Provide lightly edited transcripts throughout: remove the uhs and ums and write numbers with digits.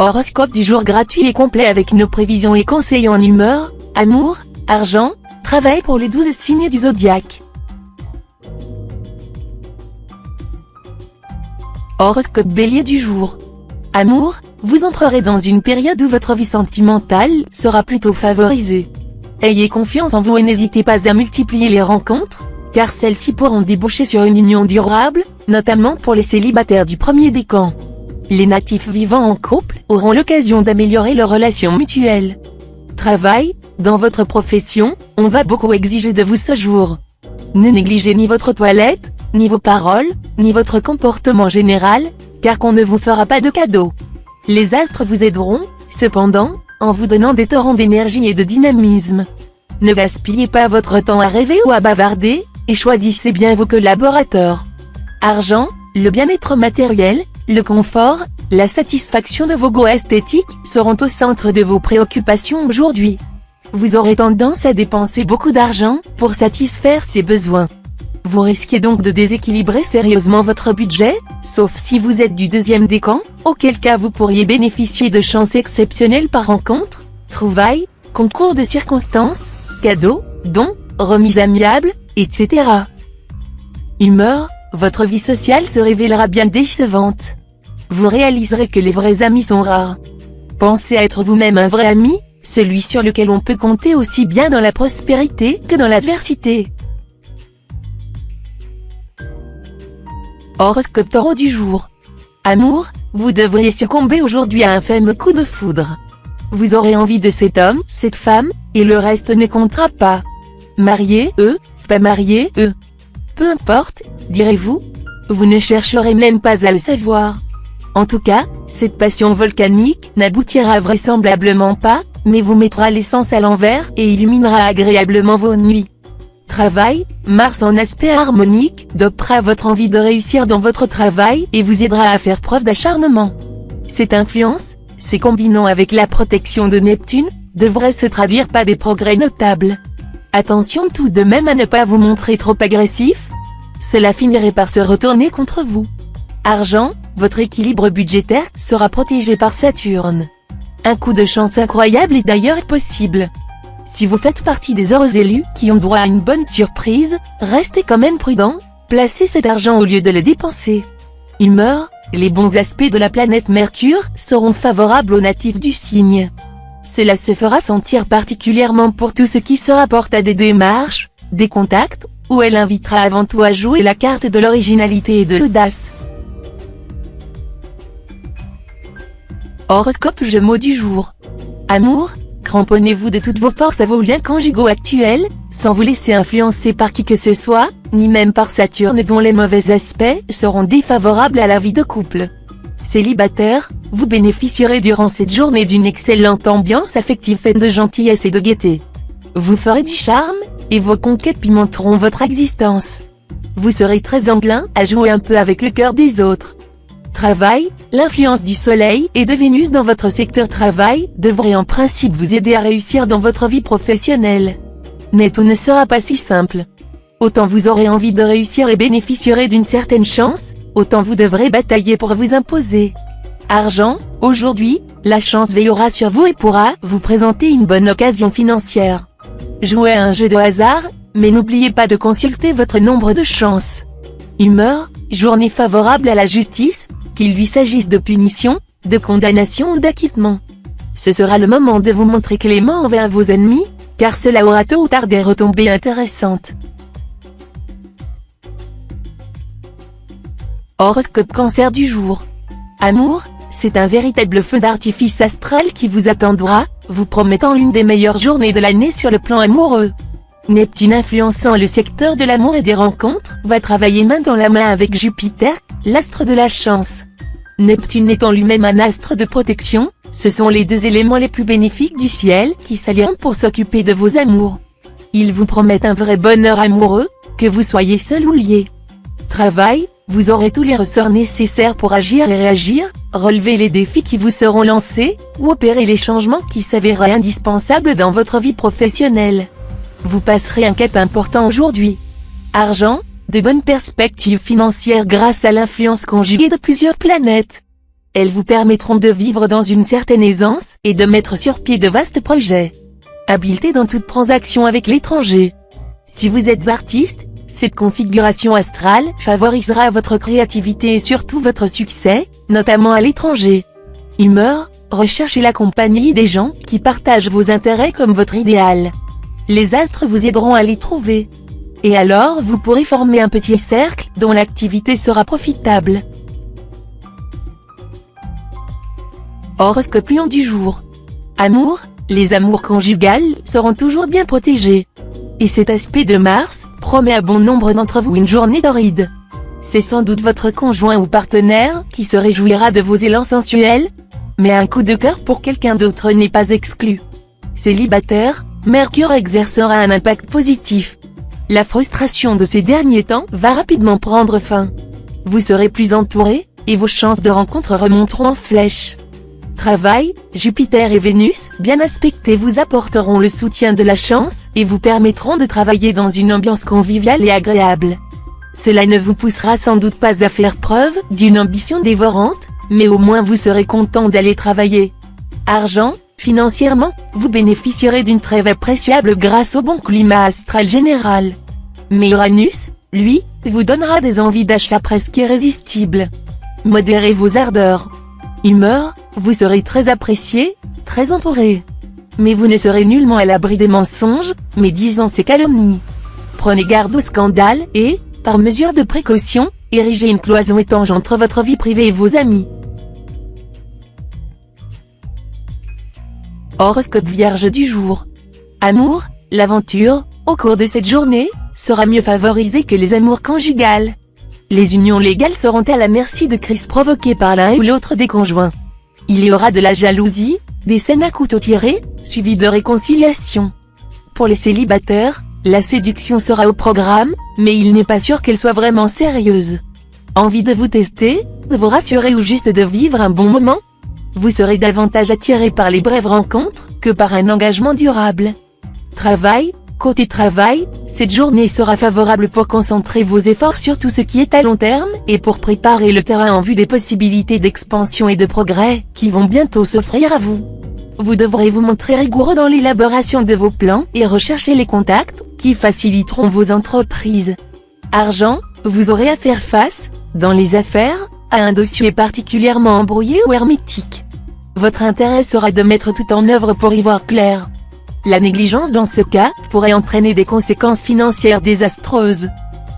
Horoscope du jour gratuit et complet avec nos prévisions et conseils en humeur, amour, argent, travail pour les 12 signes du zodiaque. Horoscope Bélier du jour. Amour, vous entrerez dans une période où votre vie sentimentale sera plutôt favorisée. Ayez confiance en vous et n'hésitez pas à multiplier les rencontres, car celles-ci pourront déboucher sur une union durable, notamment pour les célibataires du premier décan. Les natifs vivant en couple auront l'occasion d'améliorer leurs relations mutuelles. Travail, dans votre profession, on va beaucoup exiger de vous ce jour. Ne négligez ni votre toilette, ni vos paroles, ni votre comportement général, car qu'on ne vous fera pas de cadeaux. Les astres vous aideront, cependant, en vous donnant des torrents d'énergie et de dynamisme. Ne gaspillez pas votre temps à rêver ou à bavarder, et choisissez bien vos collaborateurs. Argent, le bien-être matériel, le confort, la satisfaction de vos goûts esthétiques seront au centre de vos préoccupations aujourd'hui. Vous aurez tendance à dépenser beaucoup d'argent pour satisfaire ces besoins. Vous risquez donc de déséquilibrer sérieusement votre budget, sauf si vous êtes du deuxième décan, auquel cas vous pourriez bénéficier de chances exceptionnelles par rencontre, trouvailles, concours de circonstances, cadeaux, dons, remises amiables, etc. Humeur, votre vie sociale se révélera bien décevante. Vous réaliserez que les vrais amis sont rares. Pensez à être vous-même un vrai ami, celui sur lequel on peut compter aussi bien dans la prospérité que dans l'adversité. Horoscope Taureau du jour. Amour, vous devriez succomber aujourd'hui à un fameux coup de foudre. Vous aurez envie de cet homme, cette femme, et le reste ne comptera pas. Marié, pas marié, peu importe, direz-vous. Vous ne chercherez même pas à le savoir. En tout cas, cette passion volcanique n'aboutira vraisemblablement pas, mais vous mettra l'essence à l'envers et illuminera agréablement vos nuits. Travail, Mars en aspect harmonique, dopera votre envie de réussir dans votre travail et vous aidera à faire preuve d'acharnement. Cette influence, se combinant avec la protection de Neptune, devrait se traduire par des progrès notables. Attention tout de même à ne pas vous montrer trop agressif. Cela finirait par se retourner contre vous. Argent, votre équilibre budgétaire sera protégé par Saturne. Un coup de chance incroyable est d'ailleurs possible. Si vous faites partie des heureux élus qui ont droit à une bonne surprise, restez quand même prudent, placez cet argent au lieu de le dépenser. Humeur, les bons aspects de la planète Mercure seront favorables aux natifs du signe. Cela se fera sentir particulièrement pour tout ce qui se rapporte à des démarches, des contacts, où elle invitera avant tout à jouer la carte de l'originalité et de l'audace. Horoscope Gémeaux du jour. Amour, cramponnez-vous de toutes vos forces à vos liens conjugaux actuels, sans vous laisser influencer par qui que ce soit, ni même par Saturne dont les mauvais aspects seront défavorables à la vie de couple. Célibataire, vous bénéficierez durant cette journée d'une excellente ambiance affective faite de gentillesse et de gaieté. Vous ferez du charme, et vos conquêtes pimenteront votre existence. Vous serez très enclin à jouer un peu avec le cœur des autres. Travail, l'influence du Soleil et de Vénus dans votre secteur travail devrait en principe vous aider à réussir dans votre vie professionnelle. Mais tout ne sera pas si simple. Autant vous aurez envie de réussir et bénéficierez d'une certaine chance, autant vous devrez batailler pour vous imposer. Argent, aujourd'hui, la chance veillera sur vous et pourra vous présenter une bonne occasion financière. Jouez à un jeu de hasard, mais n'oubliez pas de consulter votre nombre de chances. Humeur, journée favorable à la justice, qu'il lui s'agisse de punition, de condamnation ou d'acquittement. Ce sera le moment de vous montrer clément envers vos ennemis, car cela aura tôt ou tard des retombées intéressantes. Horoscope Cancer du jour. Amour, c'est un véritable feu d'artifice astral qui vous attendra, vous promettant l'une des meilleures journées de l'année sur le plan amoureux. Neptune influençant le secteur de l'amour et des rencontres, va travailler main dans la main avec Jupiter, l'astre de la chance. Neptune étant lui-même un astre de protection, ce sont les deux éléments les plus bénéfiques du ciel qui s'allieront pour s'occuper de vos amours. Ils vous promettent un vrai bonheur amoureux, que vous soyez seul ou lié. Travail, vous aurez tous les ressorts nécessaires pour agir et réagir, relever les défis qui vous seront lancés, ou opérer les changements qui s'avéreraient indispensables dans votre vie professionnelle. Vous passerez un cap important aujourd'hui. Argent, de bonnes perspectives financières grâce à l'influence conjuguée de plusieurs planètes. Elles vous permettront de vivre dans une certaine aisance et de mettre sur pied de vastes projets. Habileté dans toute transaction avec l'étranger. Si vous êtes artiste, cette configuration astrale favorisera votre créativité et surtout votre succès, notamment à l'étranger. Humeur, recherchez la compagnie des gens qui partagent vos intérêts comme votre idéal. Les astres vous aideront à les trouver. Et alors vous pourrez former un petit cercle dont l'activité sera profitable. Horoscope Lion du jour. Amour, les amours conjugales seront toujours bien protégés. Et cet aspect de Mars promet à bon nombre d'entre vous une journée torride. C'est sans doute votre conjoint ou partenaire qui se réjouira de vos élans sensuels, mais un coup de cœur pour quelqu'un d'autre n'est pas exclu. Célibataire, Mercure exercera un impact positif. La frustration de ces derniers temps va rapidement prendre fin. Vous serez plus entouré, et vos chances de rencontre remonteront en flèche. Travail, Jupiter et Vénus, bien aspectés, vous apporteront le soutien de la chance et vous permettront de travailler dans une ambiance conviviale et agréable. Cela ne vous poussera sans doute pas à faire preuve d'une ambition dévorante, mais au moins vous serez content d'aller travailler. Argent, financièrement, vous bénéficierez d'une trêve appréciable grâce au bon climat astral général. Mais Uranus, lui, vous donnera des envies d'achat presque irrésistibles. Modérez vos ardeurs. Humeur, vous serez très apprécié, très entouré. Mais vous ne serez nullement à l'abri des mensonges, médisant ces calomnies. Prenez garde aux scandales et, par mesure de précaution, érigez une cloison étanche entre votre vie privée et vos amis. Horoscope Vierge du jour. Amour, l'aventure, au cours de cette journée, sera mieux favorisée que les amours conjugales. Les unions légales seront à la merci de crises provoquées par l'un ou l'autre des conjoints. Il y aura de la jalousie, des scènes à couteau tiré, suivies de réconciliation. Pour les célibataires, la séduction sera au programme, mais il n'est pas sûr qu'elle soit vraiment sérieuse. Envie de vous tester, de vous rassurer ou juste de vivre un bon moment? Vous serez davantage attiré par les brèves rencontres que par un engagement durable. Travail, côté travail, cette journée sera favorable pour concentrer vos efforts sur tout ce qui est à long terme et pour préparer le terrain en vue des possibilités d'expansion et de progrès qui vont bientôt s'offrir à vous. Vous devrez vous montrer rigoureux dans l'élaboration de vos plans et rechercher les contacts qui faciliteront vos entreprises. Argent, vous aurez à faire face, dans les affaires, à un dossier particulièrement embrouillé ou hermétique. Votre intérêt sera de mettre tout en œuvre pour y voir clair. La négligence dans ce cas pourrait entraîner des conséquences financières désastreuses.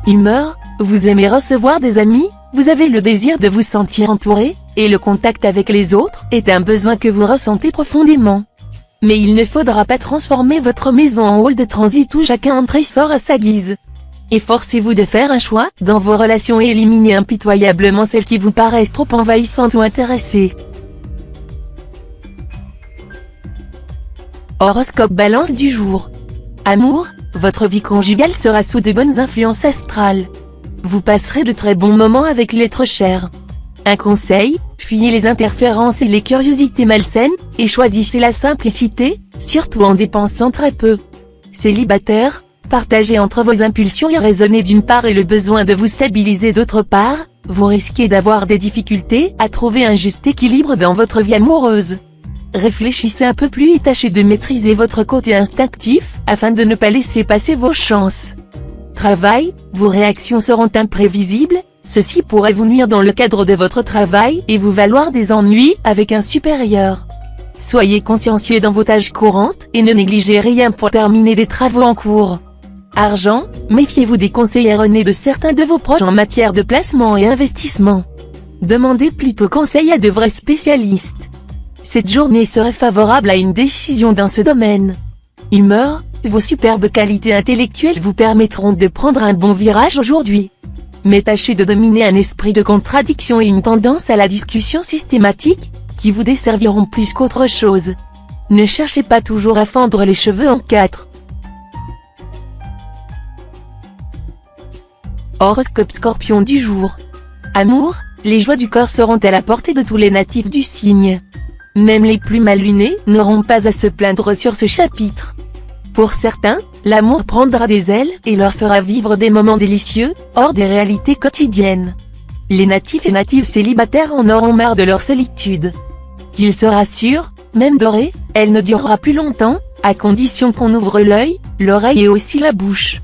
Humeur, vous aimez recevoir des amis, vous avez le désir de vous sentir entouré, et le contact avec les autres est un besoin que vous ressentez profondément. Mais il ne faudra pas transformer votre maison en hall de transit où chacun entre et sort à sa guise. Efforcez-vous de faire un choix dans vos relations et éliminez impitoyablement celles qui vous paraissent trop envahissantes ou intéressées. Horoscope Balance du jour. Amour, votre vie conjugale sera sous de bonnes influences astrales. Vous passerez de très bons moments avec l'être cher. Un conseil, fuyez les interférences et les curiosités malsaines, et choisissez la simplicité, surtout en dépensant très peu. Célibataire, partagez entre vos impulsions irraisonnées d'une part et le besoin de vous stabiliser d'autre part, vous risquez d'avoir des difficultés à trouver un juste équilibre dans votre vie amoureuse. Réfléchissez un peu plus et tâchez de maîtriser votre côté instinctif, afin de ne pas laisser passer vos chances. Travail, vos réactions seront imprévisibles, ceci pourrait vous nuire dans le cadre de votre travail et vous valoir des ennuis avec un supérieur. Soyez consciencieux dans vos tâches courantes et ne négligez rien pour terminer des travaux en cours. Argent, méfiez-vous des conseils erronés de certains de vos proches en matière de placement et investissement. Demandez plutôt conseil à de vrais spécialistes. Cette journée serait favorable à une décision dans ce domaine. Humeur, vos superbes qualités intellectuelles vous permettront de prendre un bon virage aujourd'hui. Mais tâchez de dominer un esprit de contradiction et une tendance à la discussion systématique, qui vous desserviront plus qu'autre chose. Ne cherchez pas toujours à fendre les cheveux en quatre. Horoscope Scorpion du jour. Amour, les joies du corps seront à la portée de tous les natifs du signe. Même les plus mal lunés n'auront pas à se plaindre sur ce chapitre. Pour certains, l'amour prendra des ailes et leur fera vivre des moments délicieux, hors des réalités quotidiennes. Les natifs et natives célibataires en auront marre de leur solitude. Qu'ils se rassurent, même dorée, elle ne durera plus longtemps, à condition qu'on ouvre l'œil, l'oreille et aussi la bouche.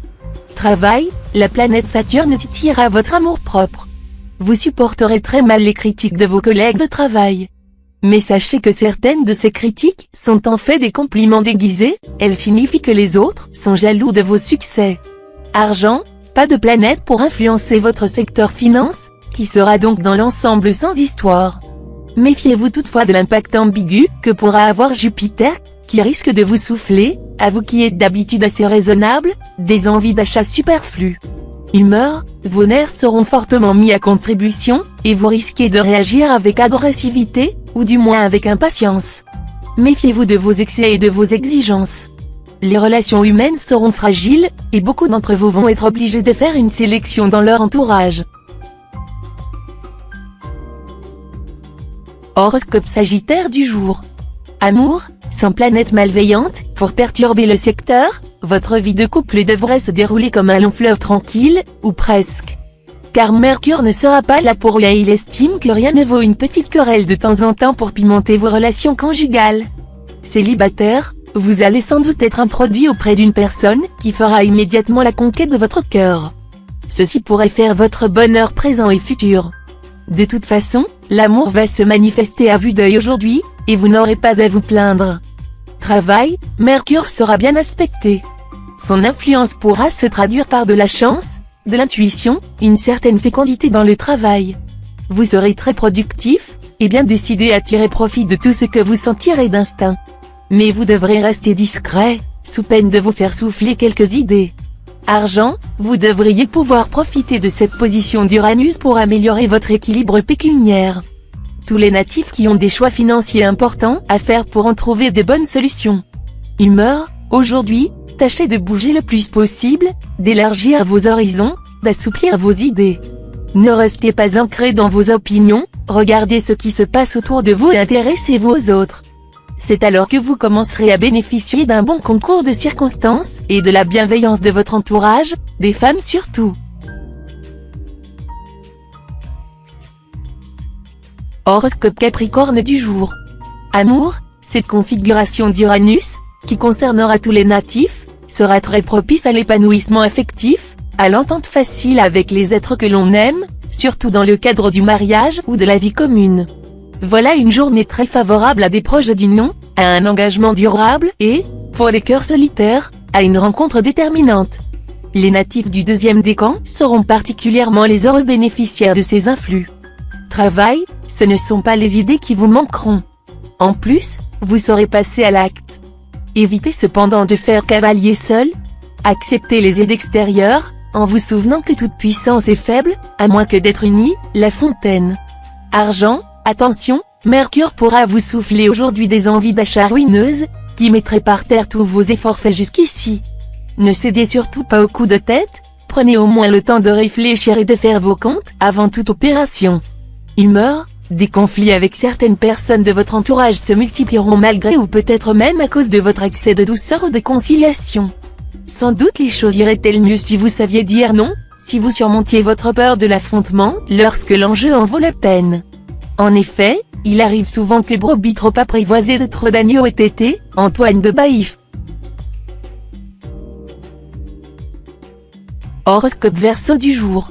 Travail, la planète Saturne titillera votre amour-propre. Vous supporterez très mal les critiques de vos collègues de travail. Mais sachez que certaines de ces critiques sont en fait des compliments déguisés, elles signifient que les autres sont jaloux de vos succès. Argent, pas de planète pour influencer votre secteur finance, qui sera donc dans l'ensemble sans histoire. Méfiez-vous toutefois de l'impact ambigu que pourra avoir Jupiter, qui risque de vous souffler, à vous qui êtes d'habitude assez raisonnable, des envies d'achat superflues. Humeur, vos nerfs seront fortement mis à contribution, et vous risquez de réagir avec agressivité, ou du moins avec impatience. Méfiez-vous de vos excès et de vos exigences. Les relations humaines seront fragiles, et beaucoup d'entre vous vont être obligés de faire une sélection dans leur entourage. Horoscope Sagittaire du jour. Amour, sans planète malveillante, pour perturber le secteur, votre vie de couple devrait se dérouler comme un long fleuve tranquille, ou presque. Car Mercure ne sera pas là pour lui et il estime que rien ne vaut une petite querelle de temps en temps pour pimenter vos relations conjugales. Célibataire, vous allez sans doute être introduit auprès d'une personne qui fera immédiatement la conquête de votre cœur. Ceci pourrait faire votre bonheur présent et futur. De toute façon, l'amour va se manifester à vue d'œil aujourd'hui, et vous n'aurez pas à vous plaindre. Travail, Mercure sera bien aspecté. Son influence pourra se traduire par de la chance, de l'intuition, une certaine fécondité dans le travail. Vous serez très productif, et bien décidé à tirer profit de tout ce que vous sentirez d'instinct. Mais vous devrez rester discret, sous peine de vous faire souffler quelques idées. Argent, vous devriez pouvoir profiter de cette position d'Uranus pour améliorer votre équilibre pécuniaire. Tous les natifs qui ont des choix financiers importants à faire pourront trouver de bonnes solutions. Humeur, aujourd'hui, tâchez de bouger le plus possible, d'élargir vos horizons, d'assouplir vos idées. Ne restez pas ancré dans vos opinions, regardez ce qui se passe autour de vous et intéressez-vous aux autres. C'est alors que vous commencerez à bénéficier d'un bon concours de circonstances, et de la bienveillance de votre entourage, des femmes surtout. Horoscope Capricorne du jour. Amour, cette configuration d'Uranus, qui concernera tous les natifs, sera très propice à l'épanouissement affectif, à l'entente facile avec les êtres que l'on aime, surtout dans le cadre du mariage ou de la vie commune. Voilà une journée très favorable à des projets d'union, à un engagement durable et, pour les cœurs solitaires, à une rencontre déterminante. Les natifs du deuxième décan seront particulièrement les heureux bénéficiaires de ces influx. Travail, ce ne sont pas les idées qui vous manqueront. En plus, vous saurez passer à l'acte. Évitez cependant de faire cavalier seul. Acceptez les aides extérieures, en vous souvenant que toute puissance est faible, à moins que d'être unie, La Fontaine. Argent, attention, Mercure pourra vous souffler aujourd'hui des envies d'achat ruineuses, qui mettraient par terre tous vos efforts faits jusqu'ici. Ne cédez surtout pas aux coups de tête, prenez au moins le temps de réfléchir et de faire vos comptes avant toute opération. Humeur, des conflits avec certaines personnes de votre entourage se multiplieront malgré ou peut-être même à cause de votre excès de douceur ou de conciliation. Sans doute les choses iraient-elles mieux si vous saviez dire non, si vous surmontiez votre peur de l'affrontement lorsque l'enjeu en vaut la peine. En effet, il arrive souvent que brebis trop apprivoisées de trop d'agneaux aient été, Antoine de Baïf. Horoscope Verseau du jour.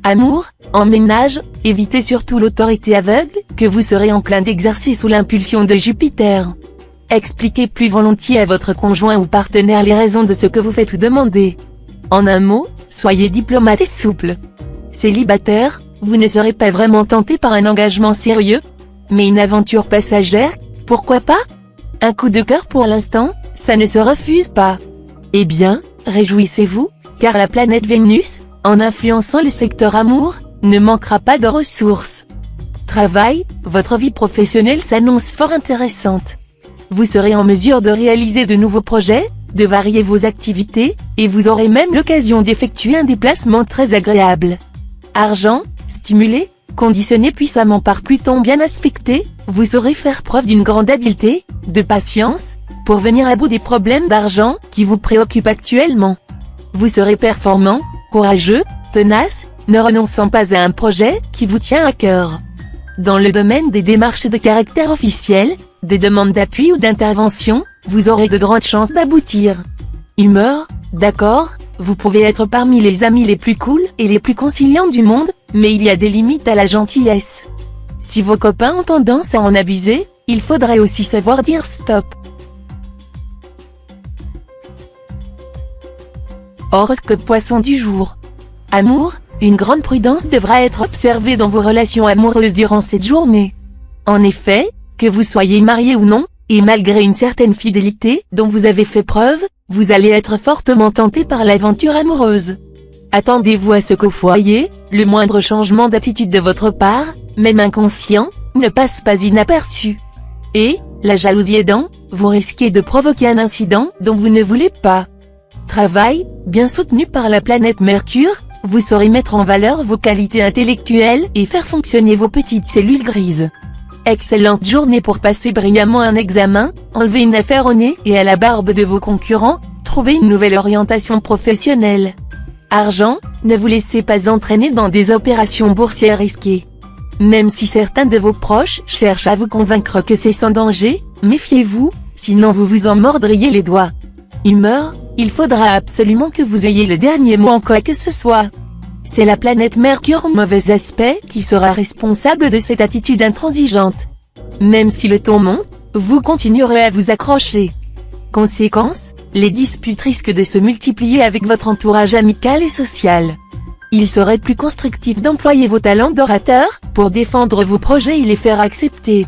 Amour, en ménage, évitez surtout l'autorité aveugle, que vous serez enclin d'exercer sous l'impulsion de Jupiter. Expliquez plus volontiers à votre conjoint ou partenaire les raisons de ce que vous faites ou demandez. En un mot, soyez diplomate et souple. Célibataire, vous ne serez pas vraiment tenté par un engagement sérieux, mais une aventure passagère, pourquoi pas? Un coup de cœur pour l'instant, ça ne se refuse pas. Eh bien, réjouissez-vous, car la planète Vénus, en influençant le secteur amour, ne manquera pas de ressources. Travail, votre vie professionnelle s'annonce fort intéressante. Vous serez en mesure de réaliser de nouveaux projets, de varier vos activités, et vous aurez même l'occasion d'effectuer un déplacement très agréable. Argent, stimulé, conditionné puissamment par Pluton bien aspecté, vous saurez faire preuve d'une grande habileté, de patience, pour venir à bout des problèmes d'argent qui vous préoccupent actuellement. Vous serez performant, courageux, tenace, ne renonçant pas à un projet qui vous tient à cœur. Dans le domaine des démarches de caractère officiel, des demandes d'appui ou d'intervention, vous aurez de grandes chances d'aboutir. Humeur, d'accord, vous pouvez être parmi les amis les plus cool et les plus conciliants du monde, mais il y a des limites à la gentillesse. Si vos copains ont tendance à en abuser, il faudrait aussi savoir dire stop. Horoscope Poisson du jour. Amour, une grande prudence devra être observée dans vos relations amoureuses durant cette journée. En effet, que vous soyez marié ou non, et malgré une certaine fidélité dont vous avez fait preuve, vous allez être fortement tenté par l'aventure amoureuse. Attendez-vous à ce qu'au foyer, le moindre changement d'attitude de votre part, même inconscient, ne passe pas inaperçu. Et, la jalousie aidant, vous risquez de provoquer un incident dont vous ne voulez pas. Travail, bien soutenu par la planète Mercure, vous saurez mettre en valeur vos qualités intellectuelles et faire fonctionner vos petites cellules grises. Excellente journée pour passer brillamment un examen, enlever une affaire au nez et à la barbe de vos concurrents, trouver une nouvelle orientation professionnelle. Argent, ne vous laissez pas entraîner dans des opérations boursières risquées. Même si certains de vos proches cherchent à vous convaincre que c'est sans danger, méfiez-vous, sinon vous vous en mordriez les doigts. Humeur, il faudra absolument que vous ayez le dernier mot en quoi que ce soit. C'est la planète Mercure en mauvais aspect qui sera responsable de cette attitude intransigeante. Même si le ton monte, vous continuerez à vous accrocher. Conséquence, les disputes risquent de se multiplier avec votre entourage amical et social. Il serait plus constructif d'employer vos talents d'orateur pour défendre vos projets et les faire accepter.